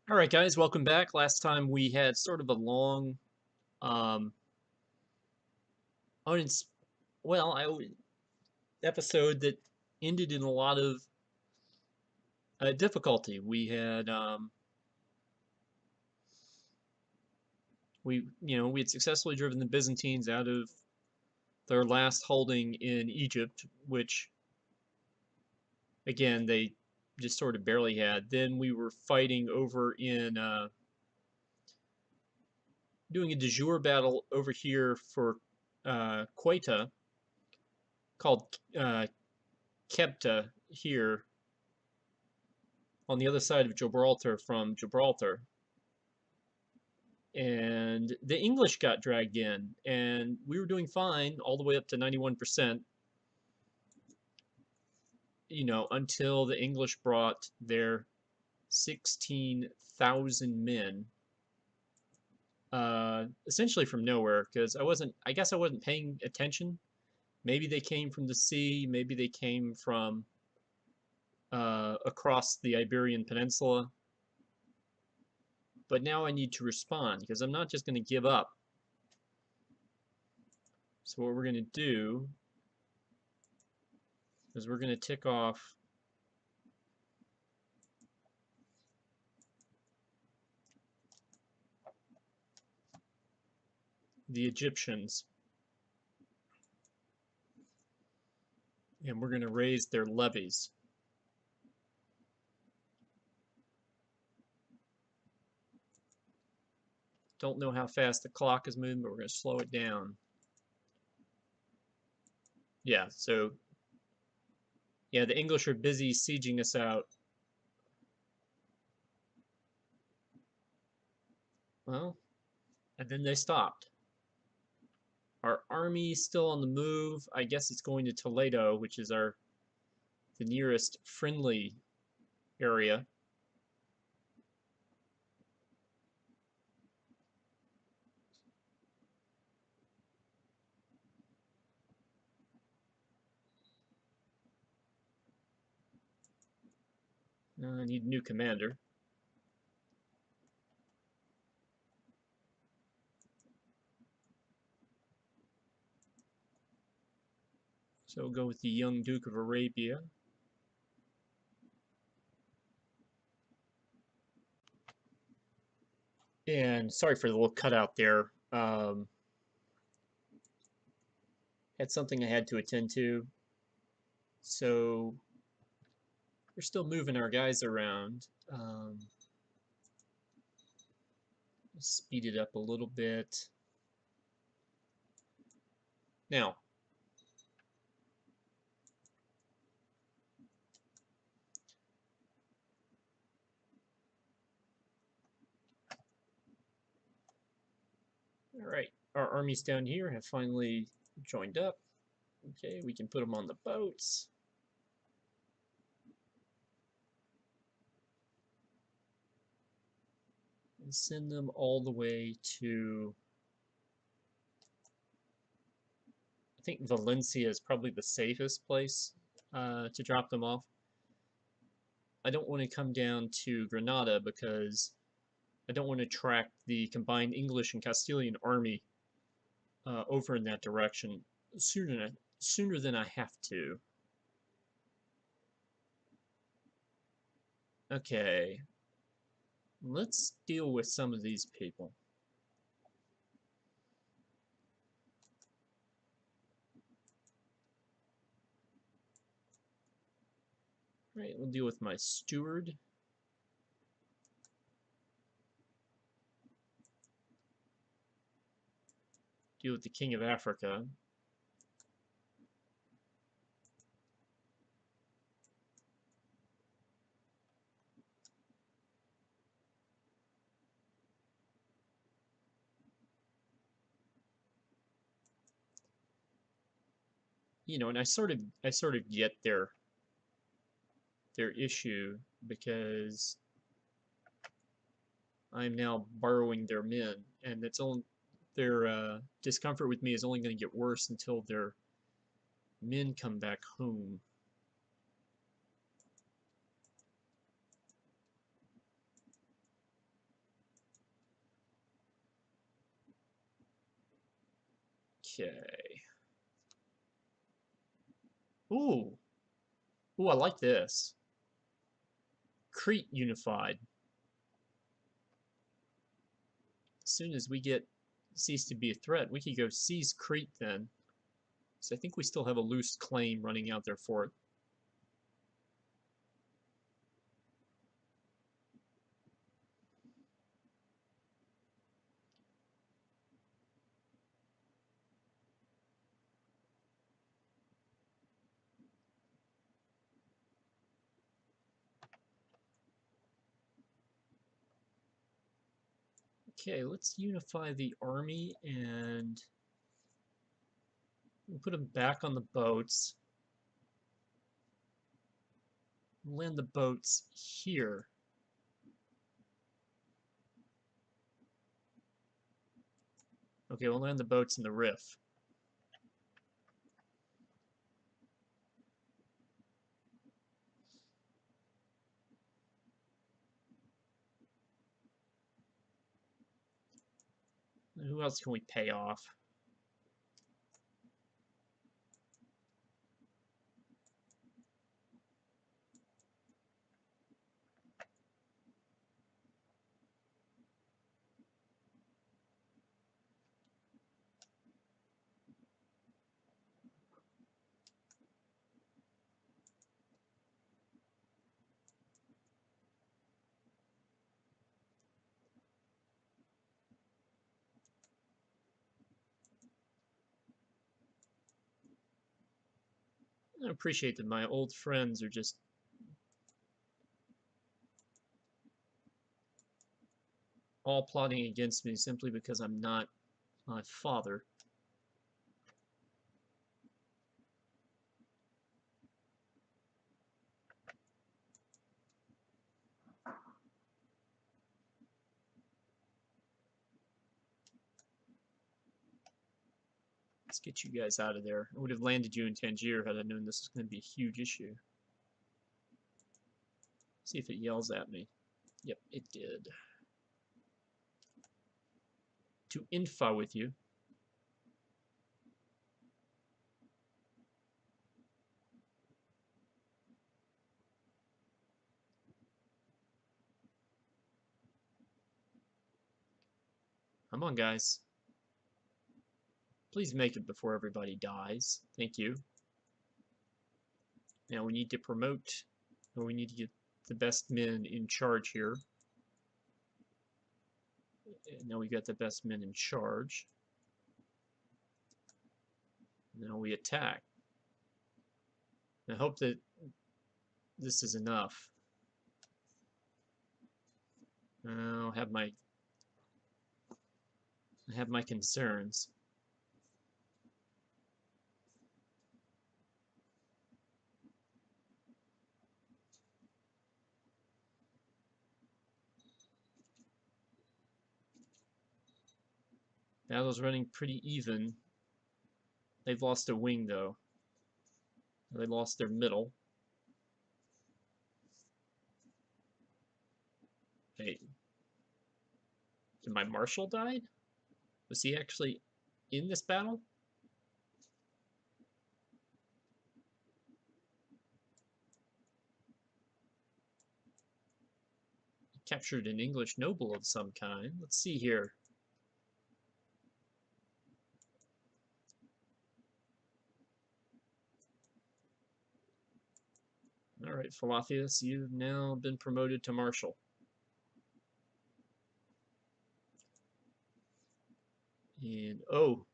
All right, guys, welcome back. Last time we had sort of a long, um, uns- well, episode that ended in a lot of difficulty. We had successfully driven the Byzantines out of their last holding in Egypt, which again they just sort of barely had. Then we were fighting over in doing a de jure battle over here for Quetta called Kebta here on the other side of Gibraltar from Gibraltar. And the English got dragged in, and we were doing fine all the way up to 91%, until the English brought their 16,000 men, essentially from nowhere, because I guess I wasn't paying attention. Maybe they came from the sea, maybe they came from across the Iberian Peninsula. But now I need to respond because I'm not just going to give up. So what we're going to do is we're going to tick off the Egyptians, and we're going to raise their levies. Don't know how fast the clock is moving, but we're going to slow it down. Yeah, so yeah, the English are busy sieging us out. Well, and then they stopped. Our army's still on the move. I guess it's going to Toledo, which is the nearest friendly area. I need a new commander. So we'll go with the young Duke of Arabia. And sorry for the little cutout there. Had something I had to attend to. So we're still moving our guys around. Speed it up a little bit. Now, all right, our armies down here have finally joined up. Okay, we can put them on the boats. And send them all the way to, I think Valencia is probably the safest place to drop them off. I don't want to come down to Granada because I don't want to track the combined English and Castilian army over in that direction sooner than I have to. Okay, let's deal with some of these people. All right, we'll deal with my steward. Deal with the King of Africa. And I sort of get their issue because I'm now borrowing their men, and it's only their discomfort with me is only going to get worse until their men come back home. Okay. Ooh. Ooh, I like this. Crete unified. As soon as we get cease to be a threat, we could go seize Crete then. So I think we still have a loose claim running out there for it. Okay, let's unify the army and we'll put them back on the boats. Land the boats here. Okay, we'll land the boats in the riff. And who else can we pay off? I appreciate that my old friends are just all plotting against me simply because I'm not my father. Let's get you guys out of there. I would have landed you in Tangier had I known this was going to be a huge issue. See if it yells at me. Yep, it did. To info with you. Come on, guys. Please make it before everybody dies. Thank you. Now we need to promote, or we need to get the best men in charge here. And now we got the best men in charge. Now we attack. I hope that this is enough. I have my concerns. Battle's running pretty even. They've lost a wing though. They lost their middle. Hey, did my marshal died? Was he actually in this battle? He captured an English noble of some kind. Let's see here. Alright, Philotheus, you've now been promoted to marshal. And, oh.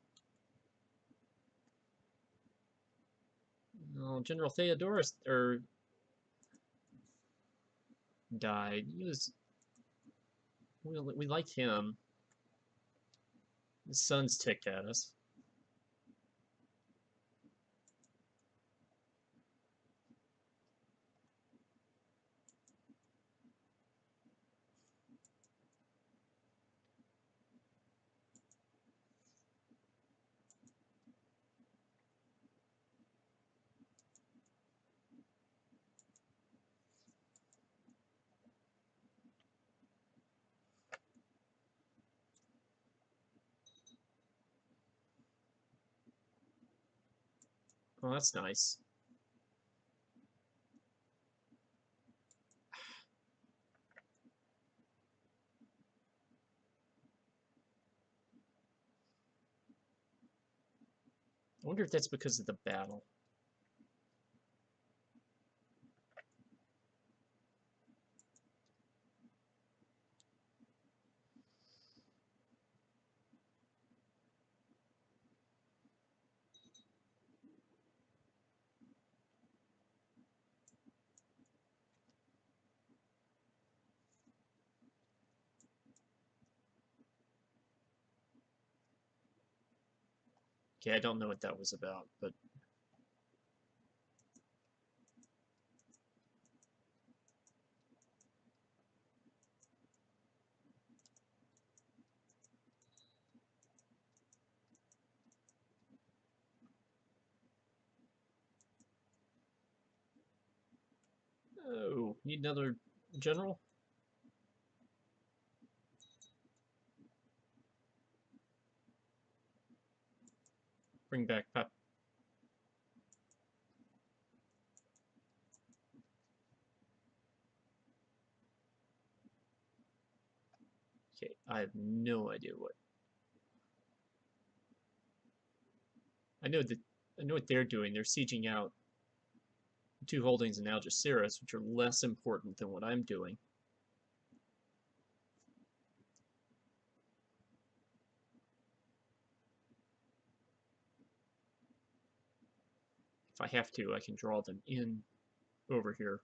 No, General Theodorus, died. He was, we liked him. His son's ticked at us. Well, that's nice. I wonder if that's because of the battle. Okay, I don't know what that was about, but oh, need another general? Bring back Pep. Okay, I have no idea what. I know that I know what they're doing. They're sieging out two holdings in Algeciras, which are less important than what I'm doing. If I have to, I can draw them in over here.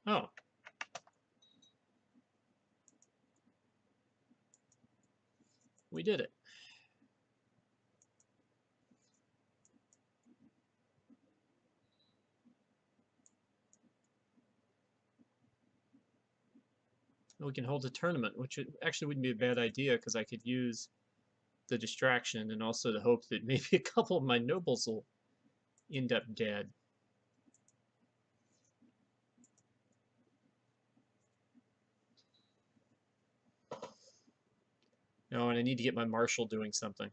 Oh, we did it. We can hold a tournament, which actually wouldn't be a bad idea because I could use the distraction and also the hope that maybe a couple of my nobles will end up dead. No, and I need to get my marshal doing something.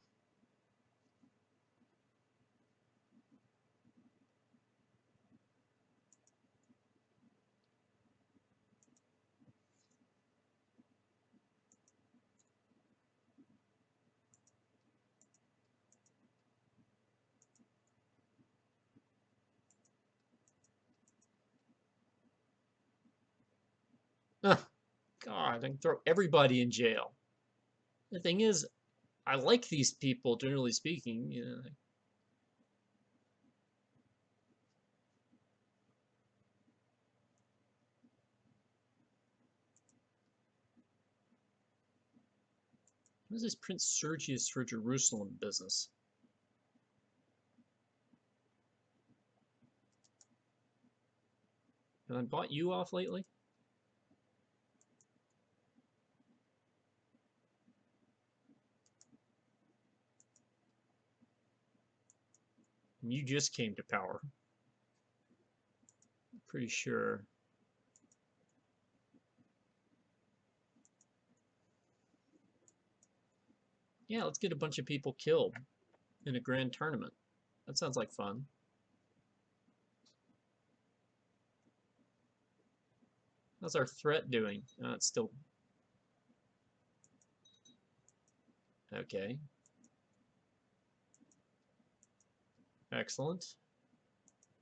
Oh, God, I can throw everybody in jail. The thing is, I like these people, generally speaking. You know, what is this Prince Sergius for Jerusalem business? Have I bought you off lately? You just came to power. Pretty sure. Yeah, let's get a bunch of people killed in a grand tournament. That sounds like fun. How's our threat doing? It's still okay. Excellent.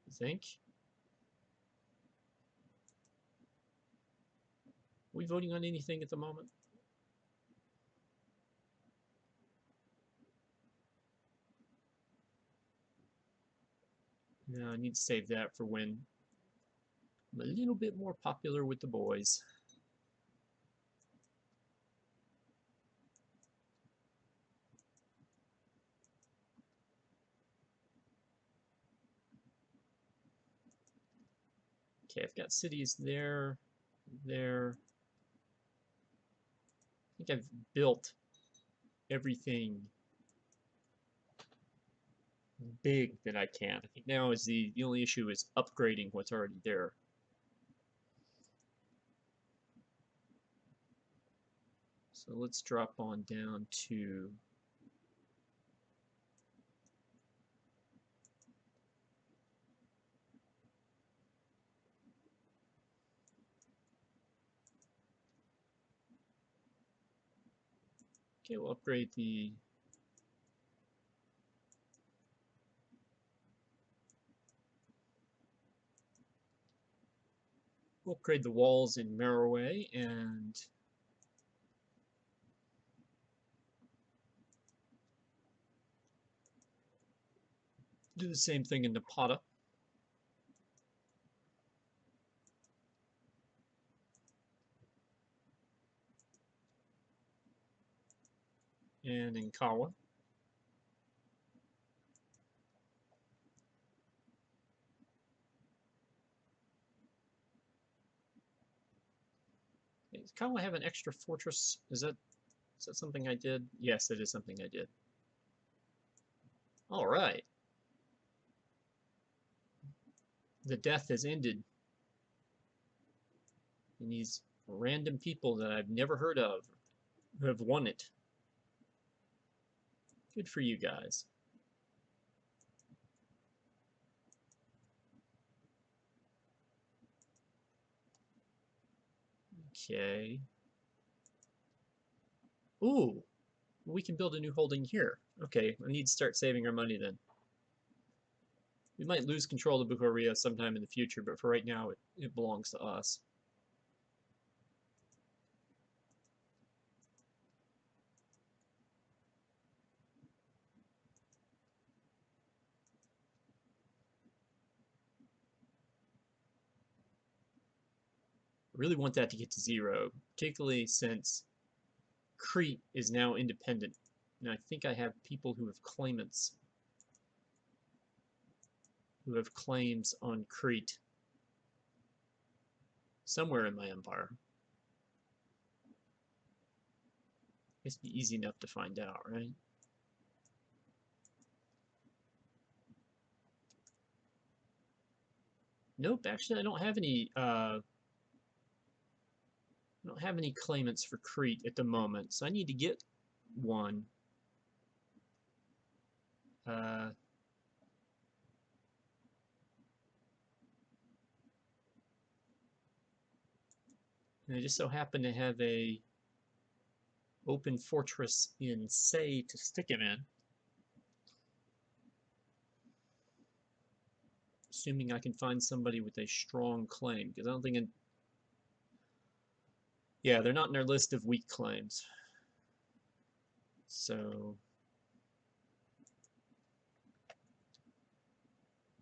I think. Are we voting on anything at the moment? No, I need to save that for when I'm a little bit more popular with the boys. Okay, I've got cities there, there. I think I've built everything big that I can. I think now is the only issue is upgrading what's already there. So let's drop on down to okay, we'll upgrade the walls in Merowe and do the same thing in Napata. And in Kawa. Does Kawa have an extra fortress? Is that something I did? Yes, that is something I did. All right. The death has ended. And these random people that I've never heard of who have won it. Good for you guys. Okay. Ooh, we can build a new holding here. Okay, I need to start saving our money then. We might lose control of Bukhariya sometime in the future, but for right now, it belongs to us. I really want that to get to 0, particularly since Crete is now independent. And I think I have people who have claimants, who have claims on Crete somewhere in my empire. It's be easy enough to find out, right? Nope, actually I don't have any claimants for Crete at the moment, so I need to get one. And I just so happen to have a open fortress in Say to stick him in. Assuming I can find somebody with a strong claim, because I don't think yeah, they're not in their list of weak claims. So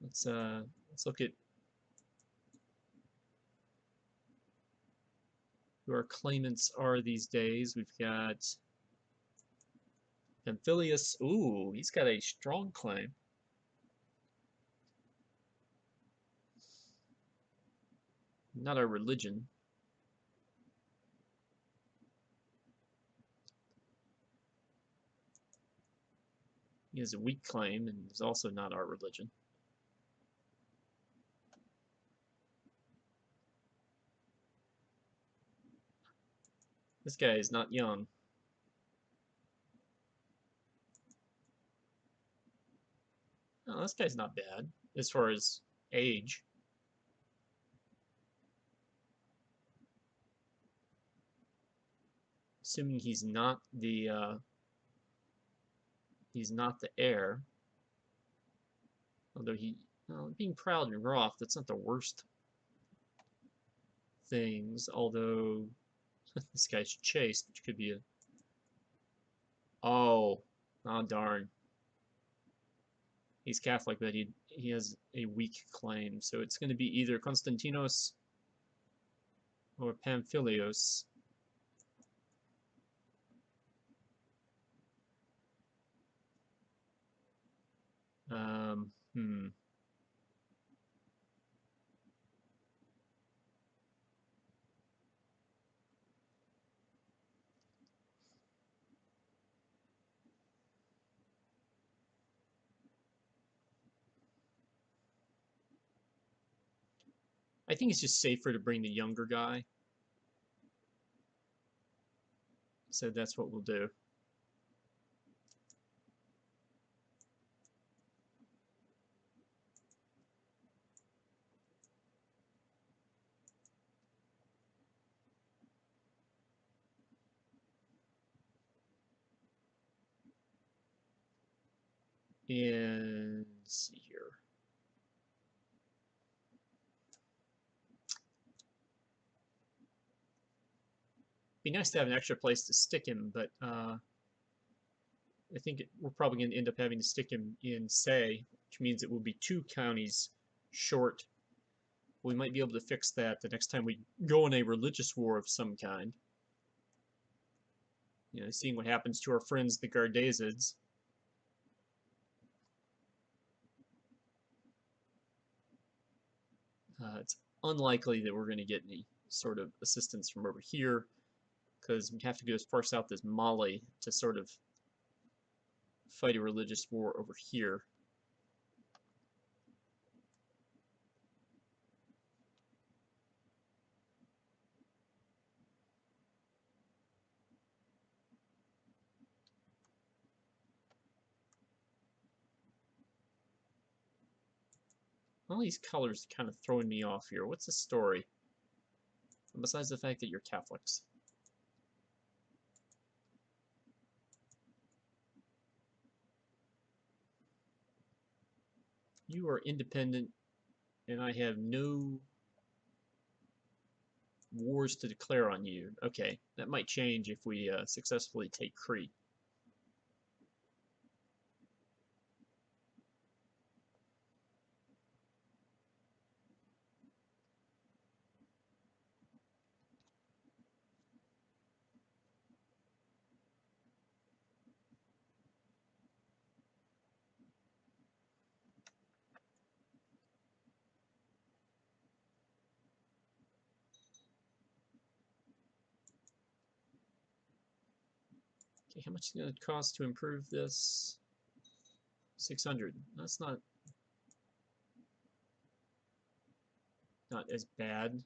let's look at who our claimants are these days. We've got Amphilius. Ooh, he's got a strong claim. Not our religion. He has a weak claim and is also not our religion. This guy is not young. Oh, this guy's not bad as far as age. Assuming he's not the heir. Although being proud and rough, that's not the worst things. Although this guy's chaste, which could be a oh darn. He's Catholic, but he has a weak claim, so it's going to be either Konstantinos or Pamphilios. Hmm. I think it's just safer to bring the younger guy. So that's what we'll do. And let's see here. Be nice to have an extra place to stick him, but I think we're probably going to end up having to stick him in Say, which means it will be 2 counties short. We might be able to fix that the next time we go on a religious war of some kind. You know, seeing what happens to our friends, the Gardazids. It's unlikely that we're going to get any sort of assistance from over here, because we have to go as far south as Mali to sort of fight a religious war over here. All these colors kind of throwing me off here. What's the story? Besides the fact that you're Catholics. You are independent, and I have no wars to declare on you. Okay, that might change if we successfully take Crete. Okay, how much is it going to cost to improve this? 600. That's not as bad.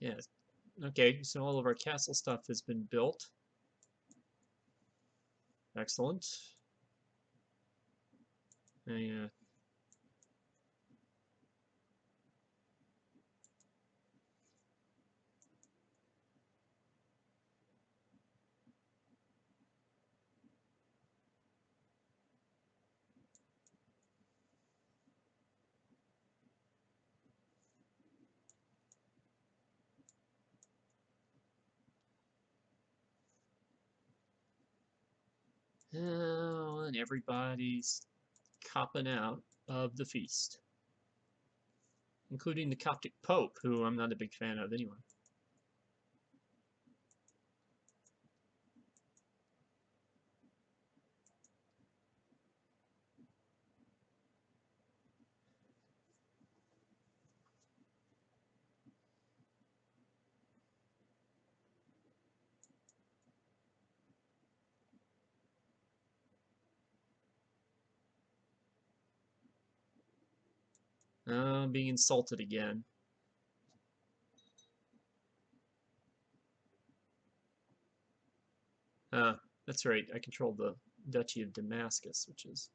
Yeah. Okay, so all of our castle stuff has been built. Excellent. Yeah. Oh, and everybody's copping out of the feast, including the Coptic Pope, who I'm not a big fan of anyway. I'm being insulted again. That's right, I control the Duchy of Damascus, which is...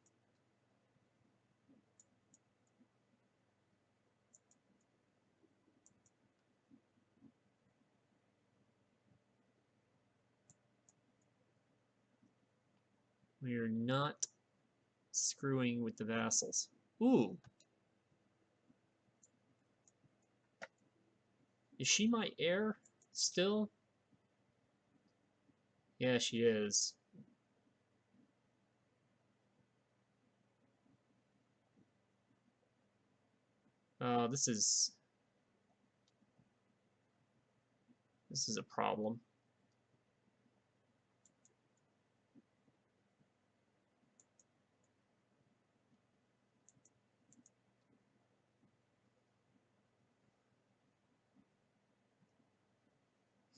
We're not screwing with the vassals. Ooh! Is she my heir still? Yeah, she is. This is a problem.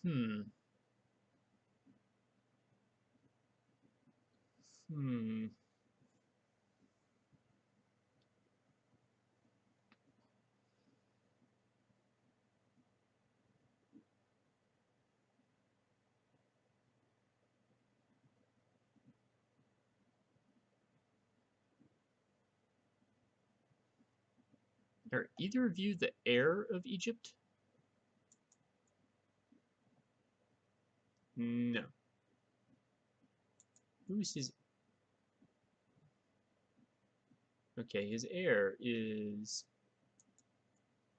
Hmm. Hmm. Are either of you the heir of Egypt? No. Who's his? Okay, his heir is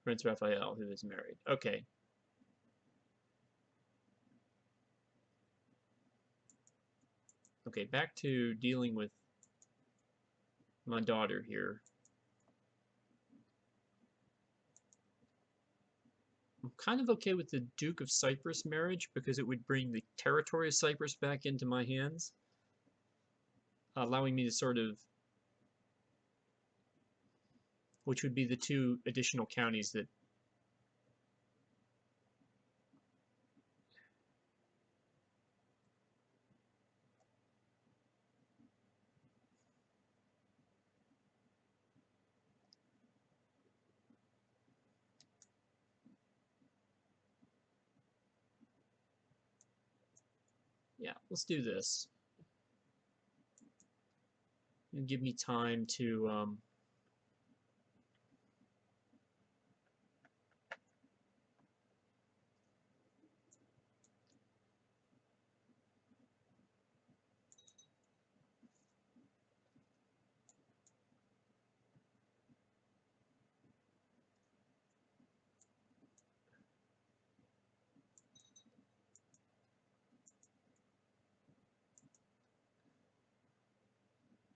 Prince Raphael, who is married. Okay. Okay, back to dealing with my daughter here. I'm kind of okay with the Duke of Cyprus marriage because it would bring the territory of Cyprus back into my hands, allowing me to sort of, which would be the two additional counties that, yeah, let's do this. And give me time to,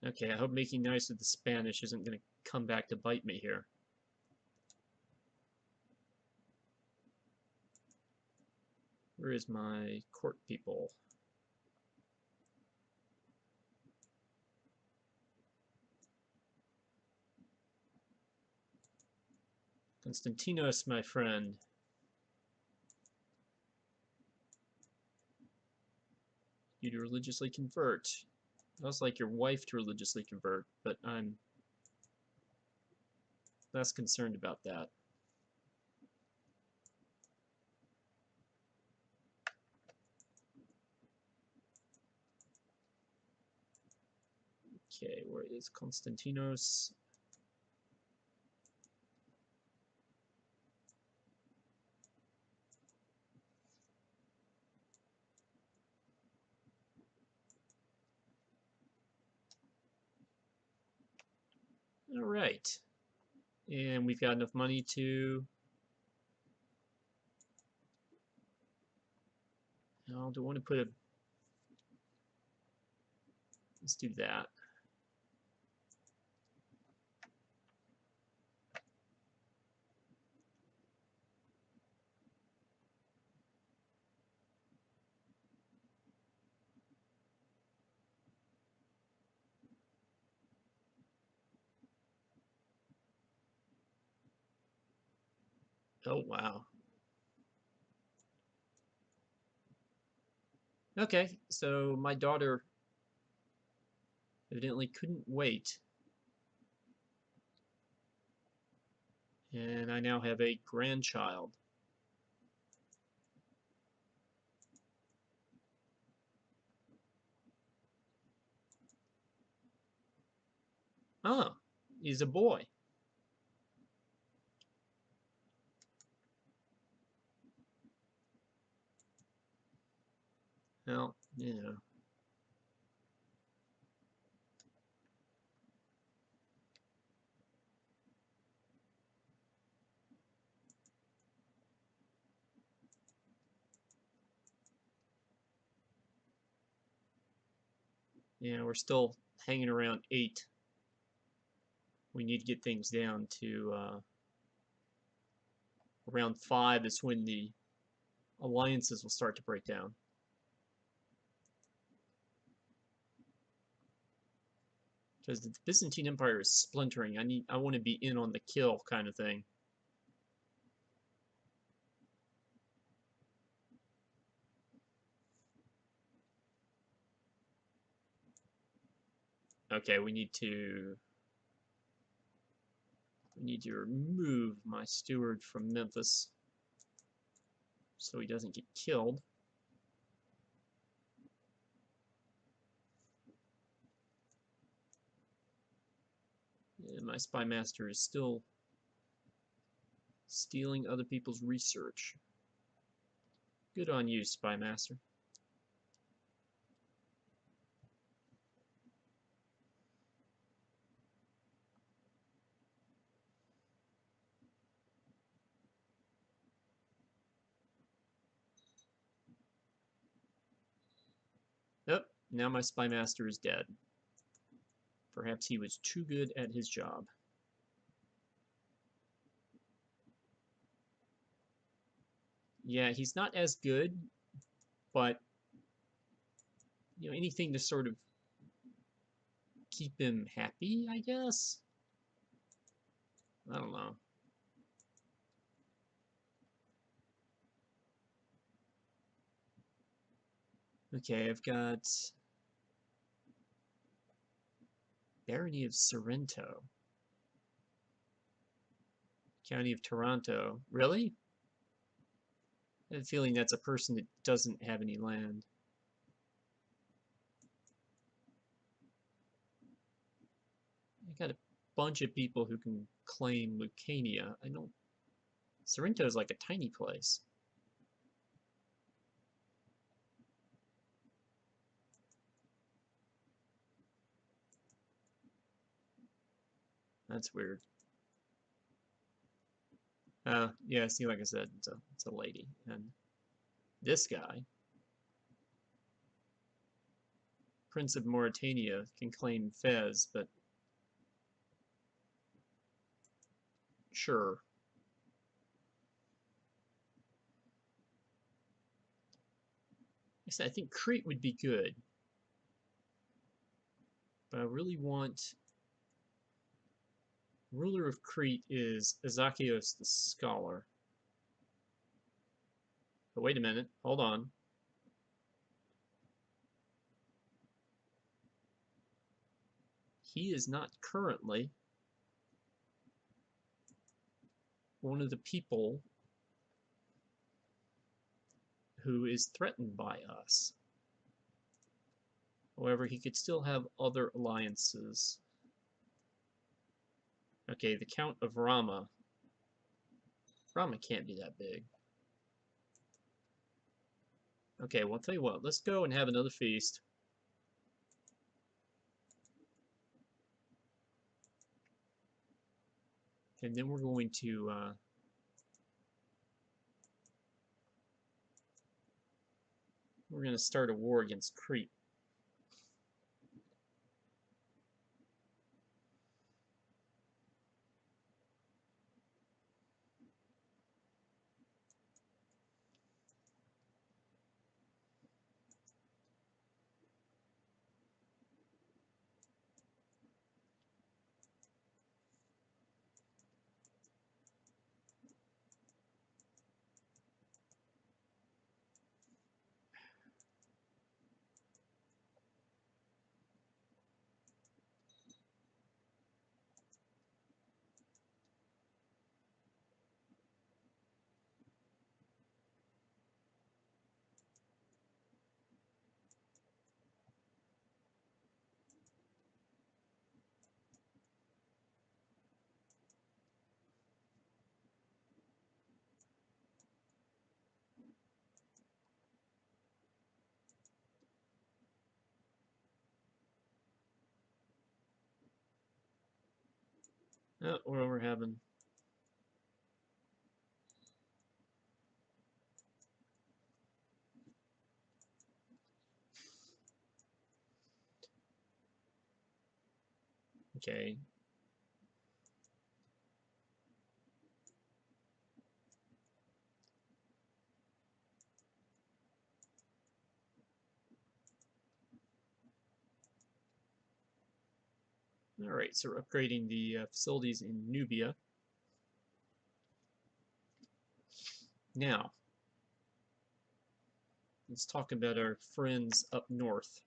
okay, I hope making nice with the Spanish isn't going to come back to bite me here. Where is my court people? Constantinos, my friend. You to religiously convert. I was like your wife to religiously convert, but I'm less concerned about that. Okay, where is Constantinos? All right. And we've got enough money to... Oh, do I want to put a... Let's do that. Oh, wow. Okay, so my daughter evidently couldn't wait. And I now have a grandchild. Oh, he's a boy. Well, we're still hanging around 8. We need to get things down to around 5 is when the alliances will start to break down. Because the Byzantine Empire is splintering. I want to be in on the kill kind of thing. Okay, we need to remove my steward from Memphis so he doesn't get killed. And my spy master is still stealing other people's research. Good on you, spy master. Oh, now my spy master is dead. Perhaps he was too good at his job. Yeah, he's not as good, but anything to sort of keep him happy, I guess. I don't know. Okay, I've got Barony of Sorrento, County of Toronto. Really? I have a feeling that's a person that doesn't have any land. I got a bunch of people who can claim Lucania. I don't. Sorrento is like a tiny place. That's weird. Yeah, see, like I said, it's a lady. And this guy, Prince of Mauritania, can claim Fez, but sure. I think Crete would be good, but I really want. Ruler of Crete is Azakios the Scholar. But wait a minute, hold on. He is not currently one of the people who is threatened by us. However, he could still have other alliances. Okay, the Count of Rama. Rama can't be that big. Okay, well, I'll tell you what. Let's go and have another feast. And then we're going to start a war against Crete. Oh, what we're having. Okay. Alright, so we're upgrading the facilities in Nubia. Now, let's talk about our friends up north.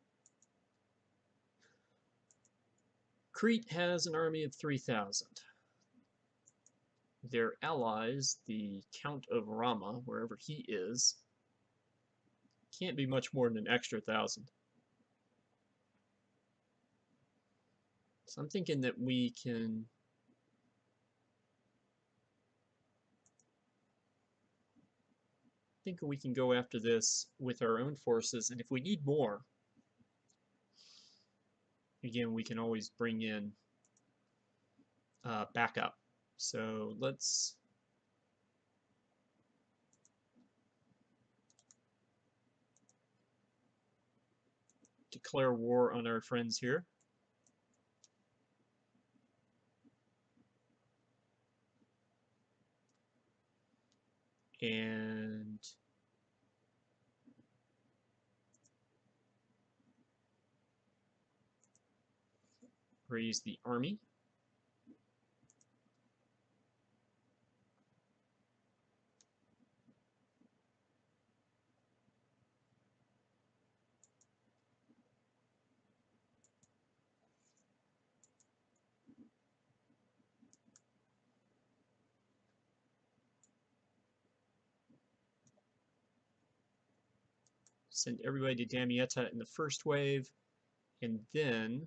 Crete has an army of 3,000. Their allies, the Count of Rama, wherever he is, can't be much more than an extra 1,000. So I'm thinking that we can go after this with our own forces, and if we need more, again, we can always bring in backup. So let's declare war on our friends here. And raise the army. Send everybody to Damietta in the first wave, and then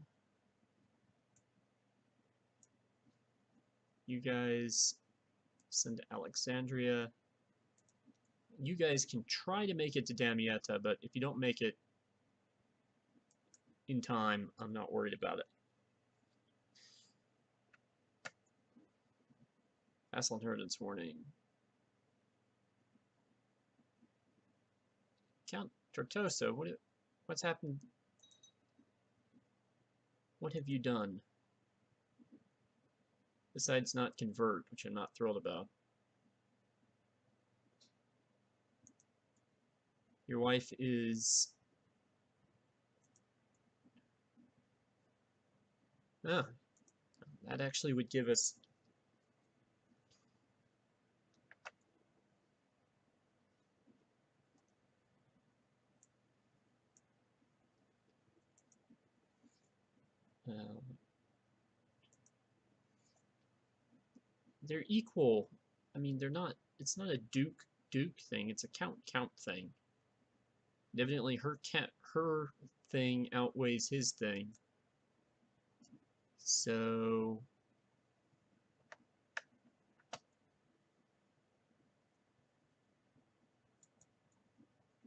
you guys send to Alexandria. You guys can try to make it to Damietta, but if you don't make it in time, I'm not worried about it. Vassal inheritance warning. Count Tortosa, what's happened? What have you done? Besides not convert, which I'm not thrilled about. Your wife is... Ah, that actually would give us... they're equal. I mean, they're not... It's not a duke thing. It's a count thing. And evidently, her thing outweighs his thing. So...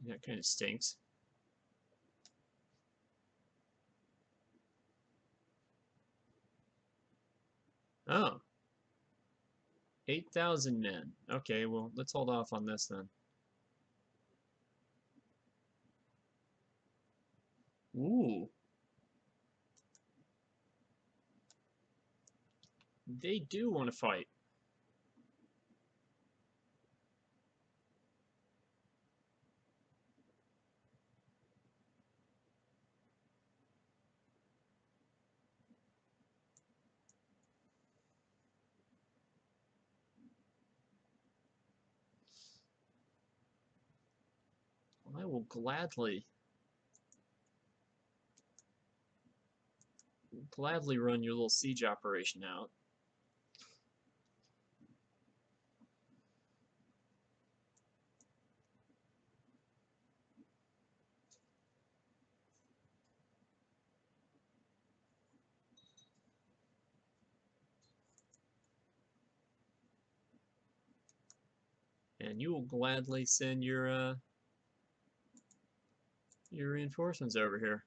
that kind of stinks. Oh. 8,000 men. Okay, well, let's hold off on this then. Ooh. They do want to fight. I will gladly run your little siege operation out. And you will gladly send your reinforcements over here.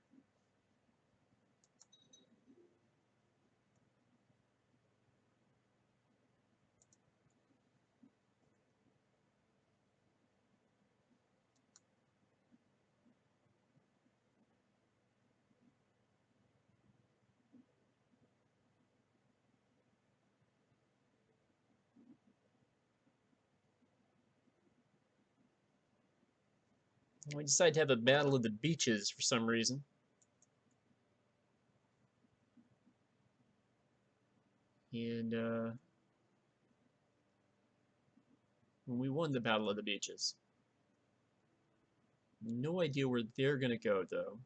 We decide to have a battle of the beaches for some reason. And we won the Battle of the Beaches. No idea where they're going to go, though.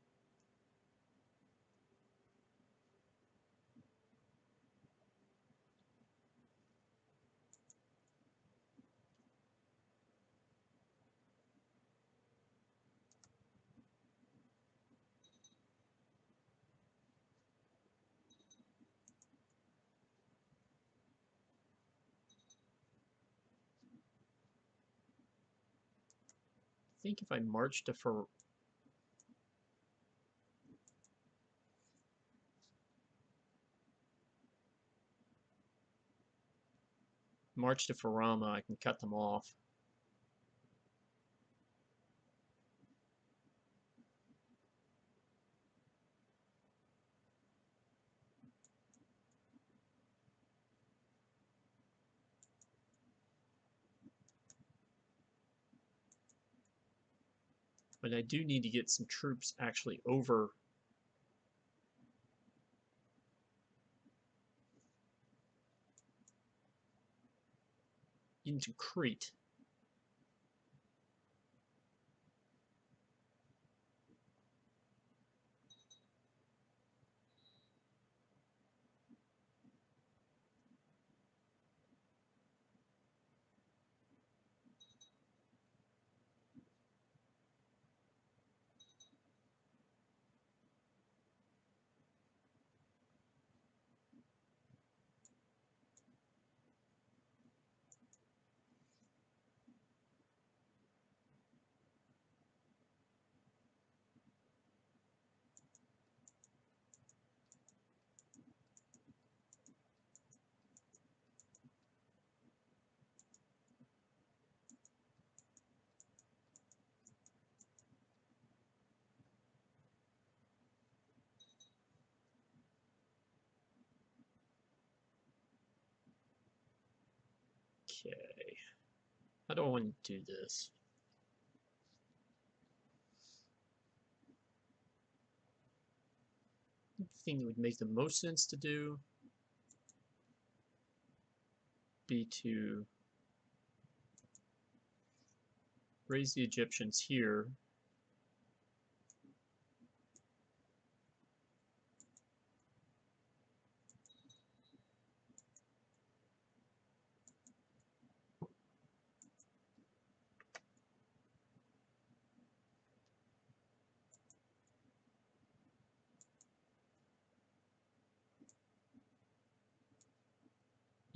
think if I march to Farama, I can cut them off. But I do need to get some troops actually over into Crete. Okay. How do I want to do this? The thing that would make the most sense to do be to raise the Egyptians here.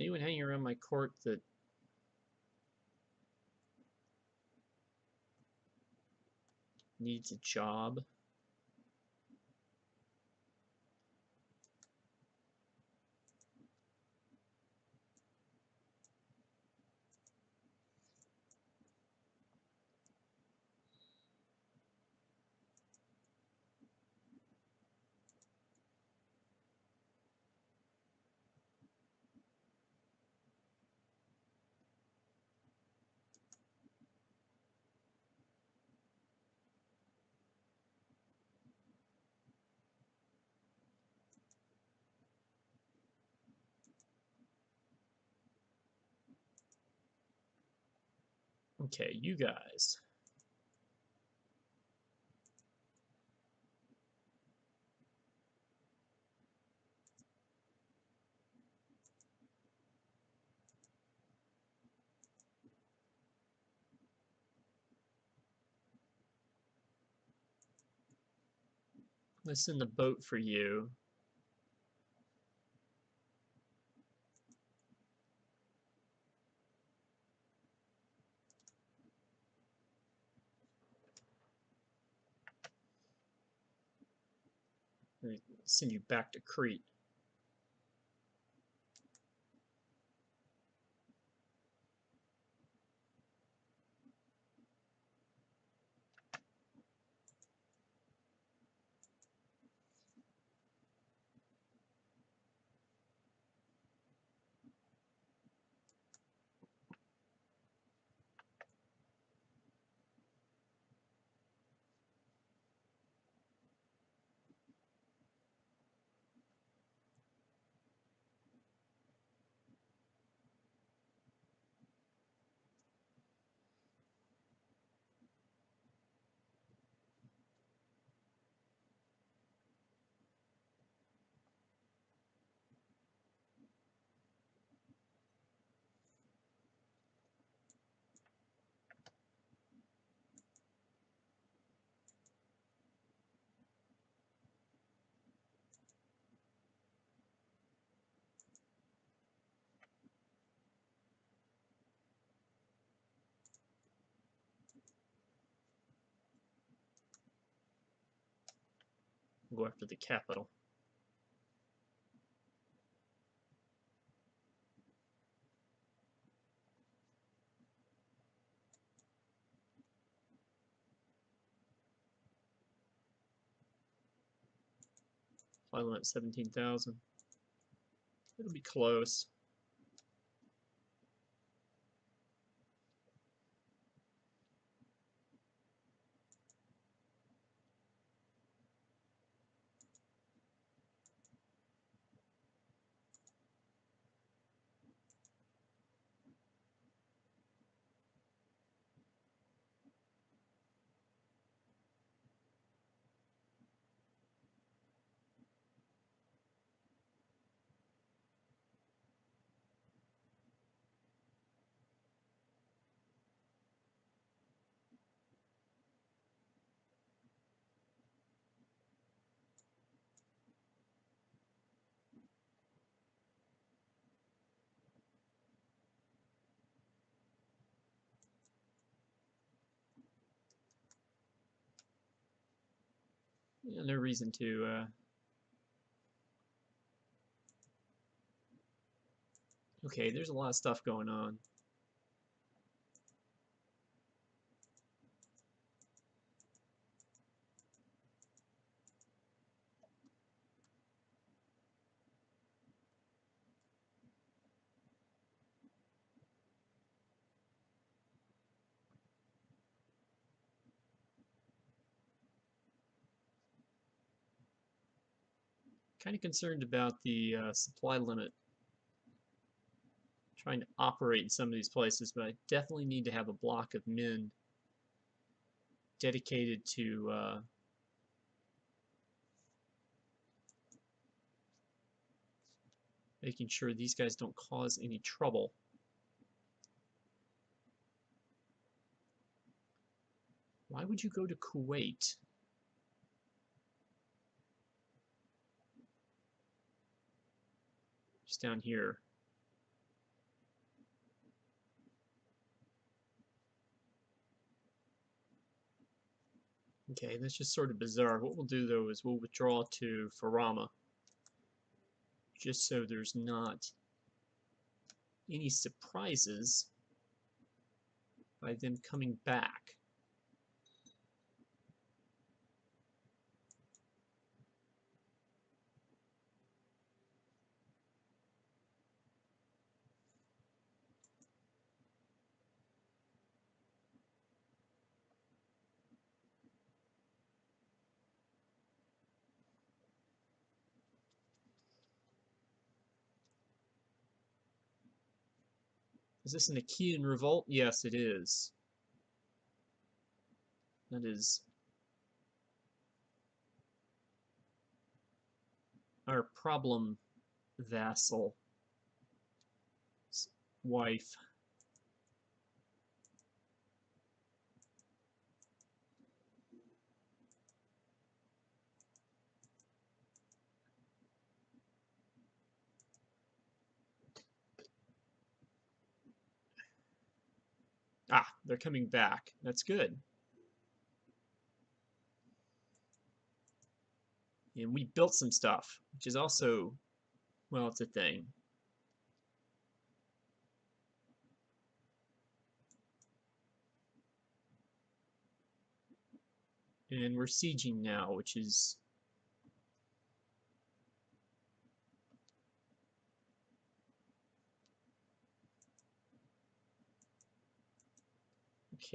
Anyone hanging around my court that needs a job? Okay, you guys. Let's send the boat for you. Send you back to Crete. Go after the capital. Supply limit 17,000. It'll be close. Yeah, no reason to. Okay, there's a lot of stuff going on. Kind of concerned about the supply limit. Trying to operate in some of these places, but I definitely need to have a block of men dedicated to making sure these guys don't cause any trouble. Why would you go to Kuwait? Just down here. Okay, that's just sort of bizarre. What we'll do though is we'll withdraw to Farama, just so there's not any surprises by them coming back. Is this an Achaean revolt? Yes, it is. That is our problem vassal wife. Ah, they're coming back. That's good. And we built some stuff, which is also, well, it's a thing. And we're sieging now, which is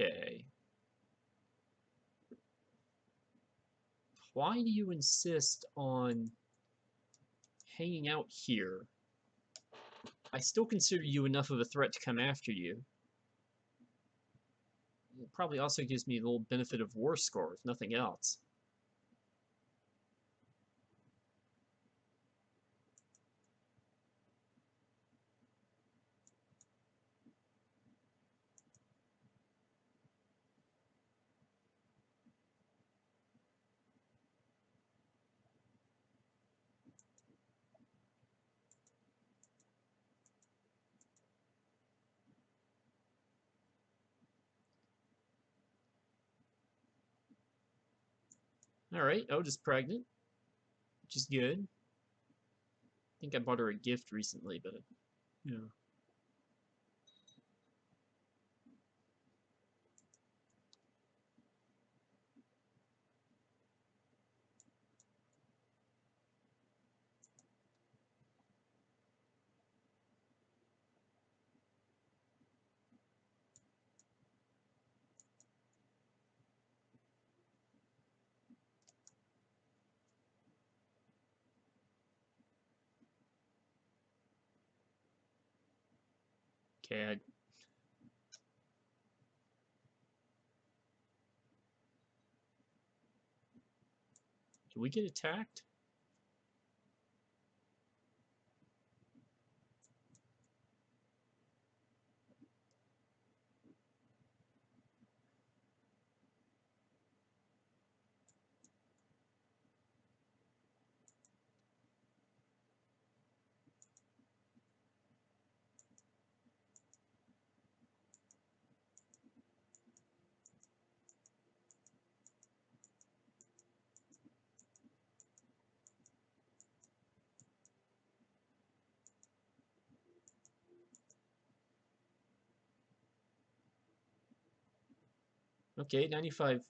okay. Why do you insist on hanging out here? I still consider you enough of a threat to come after you. It probably also gives me a little benefit of war score, if nothing else. All right, Otis pregnant. which is good. I think I bought her a gift recently, but yeah. Okay, did we get attacked? Okay, 95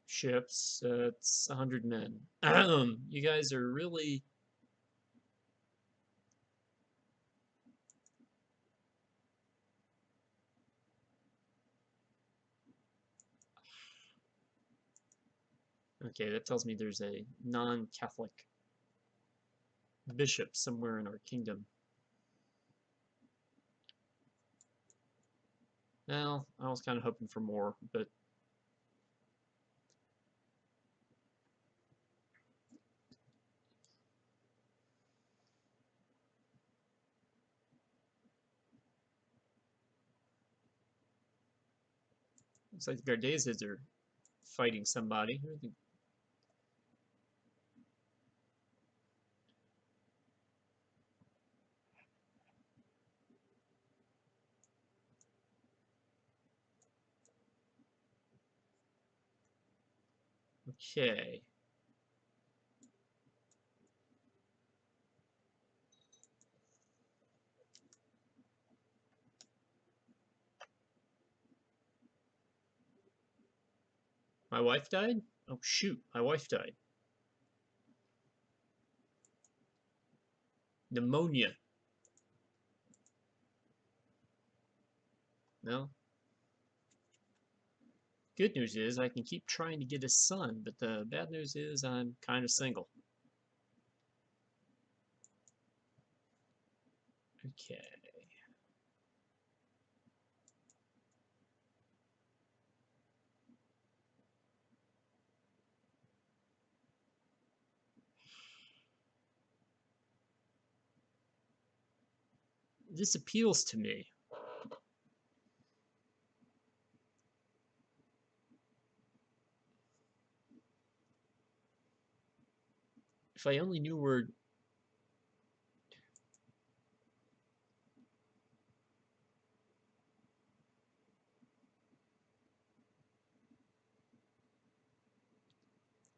ships. It's 100 men. You guys are really. Okay, that tells me there's a non-Catholic bishop somewhere in our kingdom. Well, I was kind of hoping for more, but looks like the Gardezes are fighting somebody. Okay. My wife died? Oh, shoot. My wife died. Pneumonia. No. Good news is I can keep trying to get a son, but the bad news is I'm kind of single. Okay. This appeals to me. If I only knew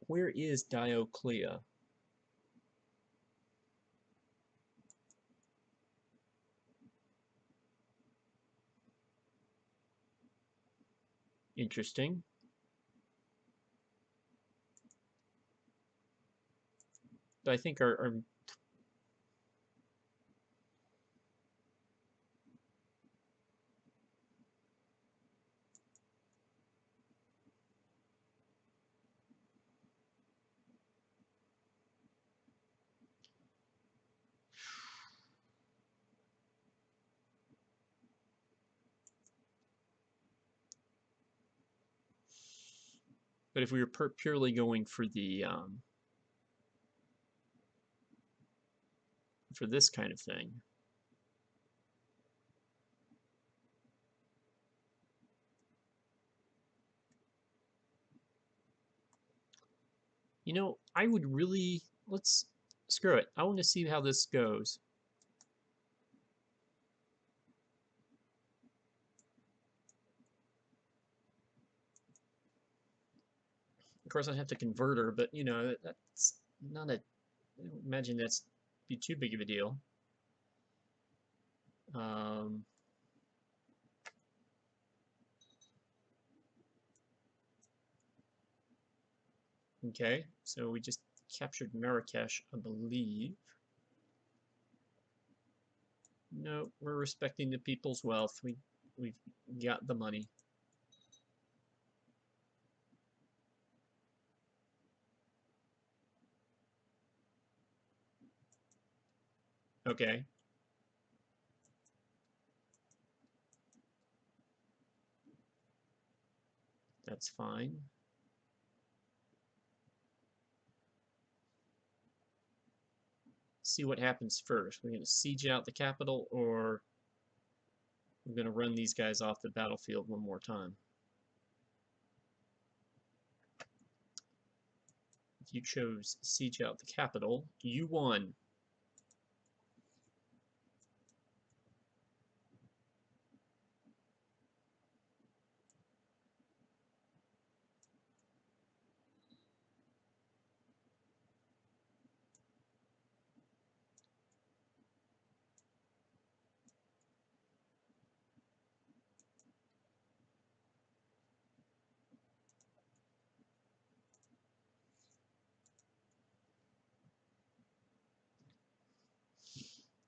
where is Dioclea? Interesting. I think our but if we were purely going for the for this kind of thing, you know, I would really let's screw it. I want to see how this goes. Of course, I'd have to convert her, but you know that's not a I don't imagine that's be too big of a deal. Um, okay, so we just captured Marrakesh, I believe. No, we're respecting the people's wealth. We've got the money. Okay. That's fine. See what happens first. We're going to siege out the capital, or we're going to run these guys off the battlefield one more time. If you chose siege out the capital, you won.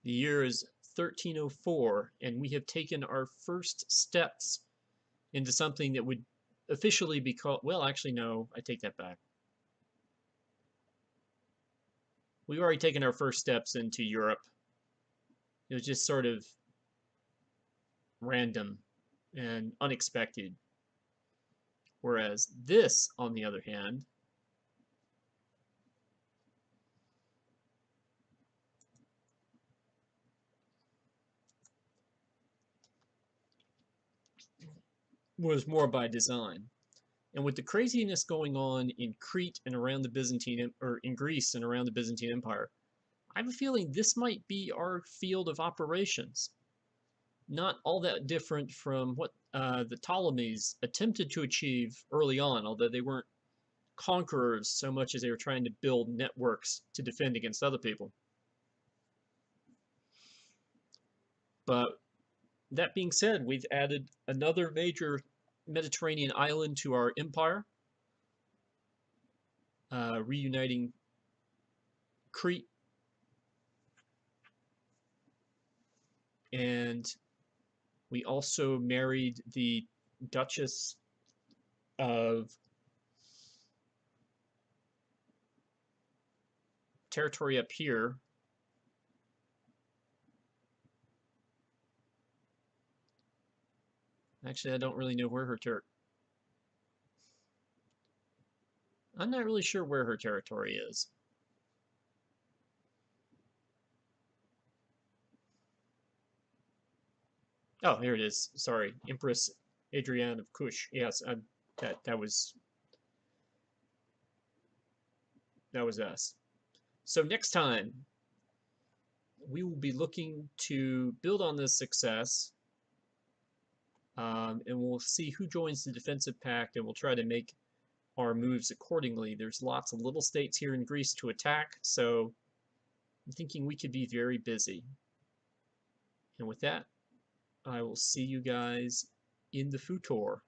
The year is 1304, and we have taken our first steps into something that would officially be called, well, actually, no, I take that back. We've already taken our first steps into Europe. It was just sort of random and unexpected. Whereas this, on the other hand, was more by design. And with the craziness going on in Crete and around the Byzantine, or in Greece and around the Byzantine Empire, I have a feeling this might be our field of operations. Not all that different from what the Ptolemies attempted to achieve early on, although they weren't conquerors so much as they were trying to build networks to defend against other people. But that being said, we've added another major Mediterranean island to our empire, reuniting Crete, and we also married the Duchess of territory up here. Actually, I don't really know where her I'm not really sure where her territory is. Oh, here it is. Sorry, Empress Adrienne of Kush. Yes, that was us. So next time we will be looking to build on this success, and we'll see who joins the defensive pact, and we'll try to make our moves accordingly. There's lots of little states here in Greece to attack, so I'm thinking we could be very busy. And with that, I will see you guys in the futur.